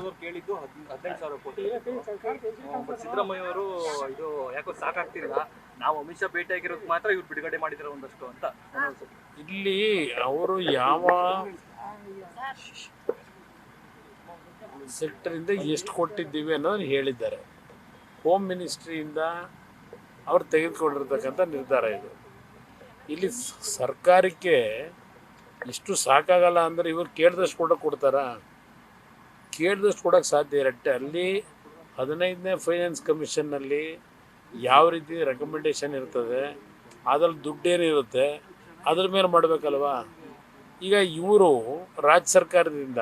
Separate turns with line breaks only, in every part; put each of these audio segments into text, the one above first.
ಯಡಿಯೂರಪ್ಪನವರು ಕೇಳಿದ್ದು 15,000 ಕೋಟಿ. ಸಿದ್ದರಾಮಯ್ಯ ಅವರು ಇದು ಯಾಕೋ ಸಾಕಾಗ್ತಿಲ್ಲ, ನಾವು ಅಮಿತ್ ಶಾ ಭೇಟಿಯಾಗಿರೋದು ಮಾತ್ರ ಇವ್ರು ಬಿಡುಗಡೆ ಮಾಡಿದಾರೆ ಒಂದಷ್ಟು ಅಂತ.
ಇಲ್ಲಿ ಅವರು ಯಾವ ಸೆಕ್ಟರಿಂದ ಎಷ್ಟು ಕೊಟ್ಟಿದ್ದೀವಿ ಅನ್ನೋದನ್ನು ಹೇಳಿದ್ದಾರೆ. ಹೋಮ್ ಮಿನಿಸ್ಟ್ರಿಯಿಂದ ಅವ್ರು ತೆಗೆದುಕೊಂಡಿರ್ತಕ್ಕಂಥ ನಿರ್ಧಾರ ಇದು. ಇಲ್ಲಿ ಸರ್ಕಾರಕ್ಕೆ ಇಷ್ಟು ಸಾಕಾಗಲ್ಲ ಅಂದರೆ ಇವ್ರು ಕೇಳಿದಷ್ಟು ಕೊಡ್ತಾರ? ಕೇಳಿದಷ್ಟು ಕೊಡೋಕ್ಕೆ ಸಾಧ್ಯ ಇರತ್ತೆ. ಅಲ್ಲಿ 15ನೇ ಫೈನಾನ್ಸ್ ಕಮಿಷನ್ನಲ್ಲಿ ಯಾವ ರೀತಿ ರೆಕಮೆಂಡೇಶನ್ ಇರ್ತದೆ, ಅದ್ರಲ್ಲಿ ದುಡ್ಡೇನಿರುತ್ತೆ ಅದ್ರ ಮೇಲೆ ಮಾಡಬೇಕಲ್ವಾ. ಈಗ ಇವರು ರಾಜ್ಯ ಸರ್ಕಾರದಿಂದ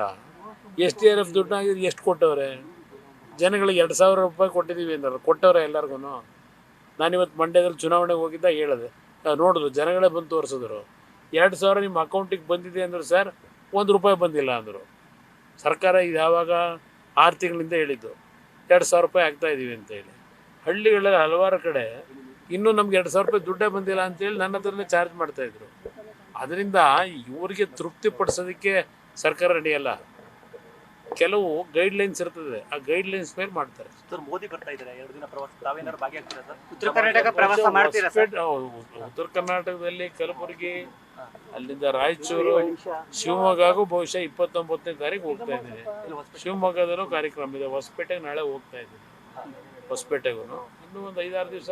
SDRF ದುಡ್ಡಾಗಿದ್ದು ಎಷ್ಟು ಕೊಟ್ಟವ್ರೆ? ಜನಗಳಿಗೆ 2,000 ರೂಪಾಯಿ ಕೊಟ್ಟಿದ್ದೀವಿ ಅಂದ್ರೆ ಕೊಟ್ಟವ್ರೆ ಎಲ್ಲರಿಗೂ. ನಾನಿವತ್ತು ಮಂಡ್ಯದಲ್ಲಿ ಚುನಾವಣೆಗೆ ಹೋಗಿದ್ದ ಹೇಳಿದೆ, ನೋಡಿದ್ರು ಜನಗಳೇ ಬಂದು ತೋರಿಸಿದ್ರು. 2,000 ನಿಮ್ಮ ಅಕೌಂಟಿಗೆ ಬಂದಿದೆ ಅಂದರು ಸರ್, ₹1 ಬಂದಿಲ್ಲ ಅಂದರು. ಸರ್ಕಾರ ಇದು ಯಾವಾಗ 6 ತಿಂಗಳಿಂದ ಹೇಳಿದ್ದು 2,000 ರೂಪಾಯಿ ಆಗ್ತಾಯಿದ್ದೀವಿ ಅಂತೇಳಿ. ಹಳ್ಳಿಗಳಲ್ಲಿ ಹಲವಾರು ಕಡೆ ಇನ್ನೂ ನಮ್ಗೆ 2,000 ರೂಪಾಯಿ ದುಡ್ಡೇ ಬಂದಿಲ್ಲ ಅಂತೇಳಿ ನನ್ನ ಹತ್ರನೇ ಚಾರ್ಜ್ ಮಾಡ್ತಾಯಿದ್ರು. ಅದರಿಂದ ಇವರಿಗೆ ತೃಪ್ತಿಪಡಿಸೋದಕ್ಕೆ ಸರ್ಕಾರ ರೆಡಿಯಲ್ಲ. ಕೆಲವು ಗೈಡ್ಲೈನ್ಸ್ ಇರ್ತದೆ, ಆ ಗೈಡ್ಲೈನ್ಸ್ ಮೇಲೆ ಮಾಡ್ತಾರೆ.
ಸರ್, ಮೋದಿ ಬರ್ತಾ ಇದ್ದಾರೆ 2 ದಿನ ಪ್ರವಾಸ, ತಾವೇನಾದ್ರು ಭಾಗಿಯಾಗ್ತೀರಾ ಸರ್?
ಉತ್ತರ ಕರ್ನಾಟಕ ಪ್ರವಾಸ ಮಾಡ್ತೀರಾ ಸರ್?
ಉತ್ತರ ಕರ್ನಾಟಕದಲ್ಲಿ ಕಲಬುರಗಿ, ಅಲ್ಲಿಂದ ರಾಯಚೂರು, ಶಿವಮೊಗ್ಗಗೂ ಬಹುಶಃ 29ನೇ ತಾರೀಕು ಹೋಗ್ತಾ ಇದ್ದೀನಿ. ಶಿವಮೊಗ್ಗದಲ್ಲೂ ಕಾರ್ಯಕ್ರಮ ಇದೆ. ಹೊಸಪೇಟೆಗೆ ನಾಳೆ ಹೋಗ್ತಾ ಇದ್ದೀನಿ. ಹೊಸಪೇಟೆಗೂ ಇನ್ನೂ ಒಂದು 5-6 ದಿವಸ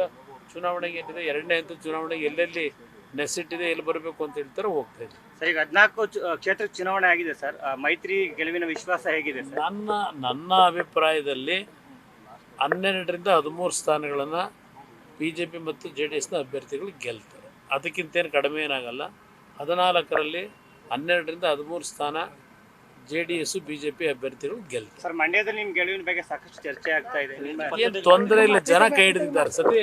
ಚುನಾವಣೆಗೆ ಏನಿದೆ, 2ನೇ ಹಂತದ ಚುನಾವಣೆಗೆ ಎಲ್ಲೆಲ್ಲಿ ನೆಸಿಟ್ಟಿದೆ, ಎಲ್ಲಿ ಬರಬೇಕು ಅಂತ ಹೇಳ್ತಾರೆ, ಹೋಗ್ತಾ ಇದ್ದೀನಿ.
ಸರ್, ಈಗ 14 ಕ್ಷೇತ್ರ ಚುನಾವಣೆ ಆಗಿದೆ ಸರ್. ಮೈತ್ರಿ ಗೆಲುವಿನ ವಿಶ್ವಾಸ ಹೇಗಿದೆ ಸರ್?
ನನ್ನ ಅಭಿಪ್ರಾಯದಲ್ಲಿ 12ರಿಂದ 13 ಸ್ಥಾನಗಳನ್ನು BJP ಮತ್ತು JDSನ ಅಭ್ಯರ್ಥಿಗಳು ಗೆಲ್ತಾರೆ. ಅದಕ್ಕಿಂತೇನು ಕಡಿಮೆ ಏನಾಗಲ್ಲ. 14ರಲ್ಲಿ 12ರಿಂದ 13 ಸ್ಥಾನ JDS BJP ಅಭ್ಯರ್ಥಿಗಳು ಗೆಲ್ತಾರೆ.
ಸರ್, ಮಂಡ್ಯದಲ್ಲಿ ನಿಮ್ಮ ಗೆಲುವಿನ ಬಗ್ಗೆ ಸಾಕಷ್ಟು ಚರ್ಚೆ ಆಗ್ತಾ ಇದೆ.
ಏನು ತೊಂದರೆ ಇಲ್ಲ, ಜನ ಕೈ ಹಿಡಿದಿದ್ದಾರೆ. ಸತಿ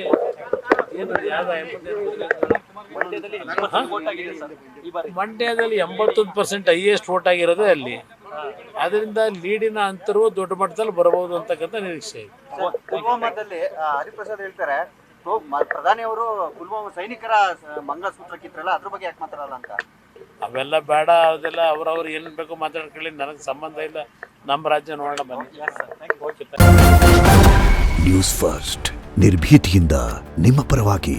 ಮಂಡ್ಯದಲ್ಲಿ 81% ಹೈಯೆಸ್ಟ್ ವೋಟ್ ಆಗಿರೋದೇ ಅಲ್ಲಿ. ಅದರಿಂದ ಲೀಡಿನ ಅಂತರವು ದೊಡ್ಡ ಮಟ್ಟದಲ್ಲಿ ಬರಬಹುದು ಅಂತಕ್ಕಂಥ ನಿರೀಕ್ಷೆ ಇದೆ.
ಪುಲ್ವಾಮಾದಲ್ಲಿ ಹರಿಪ್ರಸಾದ್ ಹೇಳ್ತಾರೆ, ಪ್ರಧಾನಿ ಅವರು ಪುಲ್ವಾಮಾ ಸೈನಿಕರ ಮಂಗಲಸೂತ್ರ ಕಿತ್ತರಲ್ಲ, ಅದ್ರ ಬಗ್ಗೆ ಯಾಕೆ ಮಾತಾಡಲ್ಲ ಅಂತ.
ಅವೆಲ್ಲ ಬೇಡ, ಅದೆಲ್ಲ ಅವ್ರವ್ರು ಏನು ಬೇಕು ಮಾತಾಡ್ಕೊಳ್ಳಿ, ನನಗೆ ಸಂಬಂಧ ಇಲ್ಲ. ನಮ್ಮ ರಾಜ್ಯ ನೋಡೋಣ ಬನ್ನಿ.
ನ್ಯೂಸ್ ಫಸ್ಟ್, ನಿರ್ಭೀತಿಯಿಂದ ನಿಮ್ಮ ಪರವಾಗಿ.